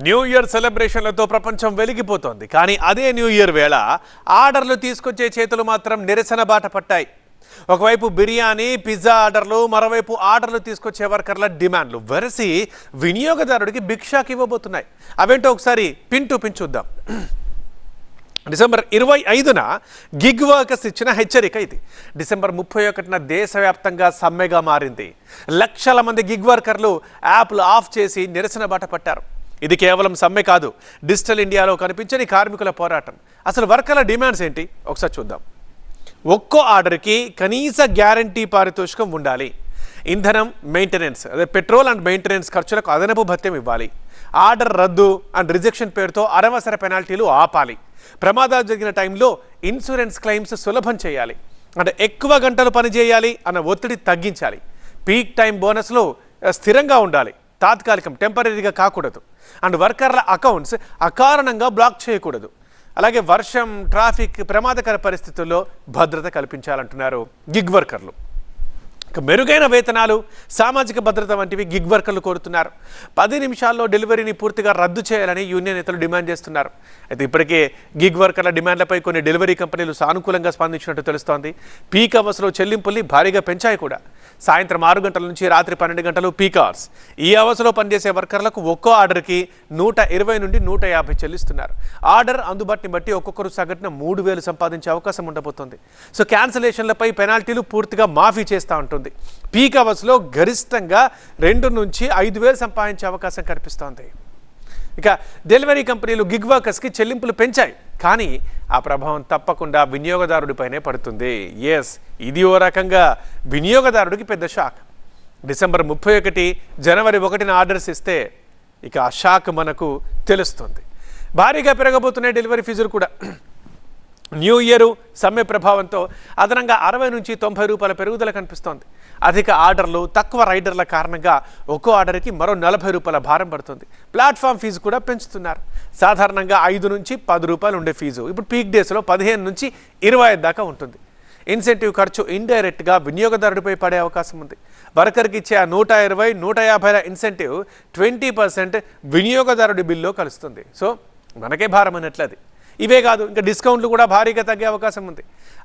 New year సెలబ్రేషన్లతో ప్రపంచం వెలిగిపోతోంది. కానీ అదే న్యూ ఇయర్ వేళ ఆర్డర్లు తీసుకొచ్చే చేతులు మాత్రం నిరసన బాట పట్టాయి. ఒకవైపు బిర్యానీ, పిజ్జా ఆర్డర్లు, మరోవైపు ఆర్డర్లు తీసుకొచ్చే వర్కర్ల డిమాండ్లు వెరసి వినియోగదారుడికి బిగ్ షాక్ ఇవ్వబోతున్నాయి. అవేంటో ఒకసారి పిన్ టు పిన్ చూద్దాం. డిసెంబర్ 25న గిగ్ వర్కర్స్ ఇచ్చిన హెచ్చరిక ఇది. డిసెంబర్ 31న దేశవ్యాప్తంగా సమ్మెగా మారింది. లక్షల మంది గిగ్ వర్కర్లు యాప్లు ఆఫ్ చేసి నిరసన బాట పట్టారు. ఇది కేవలం సమ్మె కాదు, డిజిటల్ ఇండియాలో కనిపించని కార్మికుల పోరాటం. అసలు వర్కర్ల డిమాండ్స్ ఏంటి ఒకసారి చూద్దాం. ఒక్కో ఆర్డర్కి కనీస గ్యారంటీ పారితోషికం ఉండాలి. ఇంధనం, మెయింటెనెన్స్, అదే పెట్రోల్ అండ్ మెయింటెనెన్స్ ఖర్చులకు అదనపు భత్యం ఇవ్వాలి. ఆర్డర్ రద్దు అండ్ రిజెక్షన్ పేరుతో అనవసర పెనాల్టీలు ఆపాలి. ప్రమాదాలు జరిగిన టైంలో ఇన్సూరెన్స్ క్లెయిమ్స్ సులభం చేయాలి. అంటే ఎక్కువ గంటలు పనిచేయాలి అన్న ఒత్తిడి తగ్గించాలి. పీక్ టైం బోనస్లో స్థిరంగా ఉండాలి, తాత్కాలికం, టెంపరీగా కాకూడదు. అండ్ వర్కర్ల అకౌంట్స్ అకారణంగా బ్లాక్ చేయకూడదు. అలాగే వర్షం, ట్రాఫిక్, ప్రమాదకర పరిస్థితుల్లో భద్రత కల్పించాలంటున్నారు గిగ్ వర్కర్లు. మెరుగైన వేతనాలు, సామాజిక భద్రత వంటివి గిగ్ వర్కర్లు కోరుతున్నారు. 10 నిమిషాల్లో డెలివరీని పూర్తిగా రద్దు చేయాలని యూనియన్ నేతలు డిమాండ్ చేస్తున్నారు. అయితే ఇప్పటికే గిగ్ వర్కర్ల డిమాండ్లపై కొన్ని డెలివరీ కంపెనీలు సానుకూలంగా స్పందించినట్టు తెలుస్తోంది. పీక్ అవర్స్లో చెల్లింపుల్ని భారీగా పెంచాయి కూడా. సాయంత్రం 6 గంటల నుంచి రాత్రి 12 గంటలు పీక్ అవర్స్. ఈ అవర్స్లో పనిచేసే వర్కర్లకు ఒక్కో ఆర్డర్కి 120 నుండి 150 చెల్లిస్తున్నారు. ఆర్డర్ అందుబాటుని బట్టి ఒక్కొక్కరు సగటున 3000 సంపాదించే అవకాశం ఉండబోతోంది. సో క్యాన్సిలేషన్లపై పెనాల్టీలు పూర్తిగా మాఫీ చేస్తూ ఉంటుంది. పీక్ అవర్స్లో గరిష్టంగా 2 నుంచి 5000 సంపాదించే అవకాశం కనిపిస్తోంది. ఇక డెలివరీ కంపెనీలు గిగ్ వర్కర్స్కి చెల్లింపులు పెంచాయి, కానీ ఆ ప్రభావం తప్పకుండా వినియోగదారుడిపైనే పడుతుంది. ఎస్, ఇది ఓ రకంగా వినియోగదారుడికి పెద్ద షాక్. డిసెంబర్ 31, జనవరి 1న ఆర్డర్స్ ఇస్తే ఇక ఆ షాక్ మనకు తెలుస్తుంది. భారీగా పెరగబోతున్నాయి డెలివరీ ఫీజులు కూడా. న్యూ ఇయర్ సమ్మె ప్రభావంతో అదనంగా 60 నుంచి 90 రూపాయల పెరుగుదల కనిపిస్తోంది. అధిక ఆర్డర్లు, తక్కువ రైడర్ల కారణంగా ఒక్కో ఆర్డర్కి మరో 40 రూపాయల భారం పడుతుంది. ప్లాట్ఫామ్ ఫీజు కూడా పెంచుతున్నారు. సాధారణంగా 5 నుంచి 10 రూపాయలు ఉండే ఫీజు ఇప్పుడు పీక్ డేస్లో 15 నుంచి 25 దాకా ఉంటుంది. ఇన్సెంటివ్ ఖర్చు ఇండైరెక్ట్గా వినియోగదారుడిపై పడే అవకాశం ఉంది. వర్కర్కి ఇచ్చే 120, 150ల ఇన్సెంటివ్ 20% వినియోగదారుడి బిల్లో కలుస్తుంది. సో మనకే భారం అన్నట్లది. ఇవే కాదు, ఇంకా డిస్కౌంట్లు కూడా భారీగా తగ్గే అవకాశం ఉంది.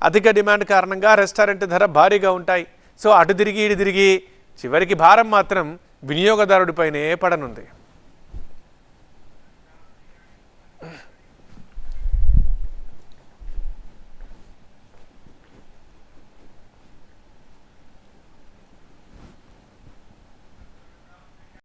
అధిక డిమాండ్ కారణంగా రెస్టారెంట్ ధర భారీగా ఉంటాయి. సో అటు తిరిగి ఇటు తిరిగి చివరికి భారం మాత్రం వినియోగదారుడిపైనే పడనుంది.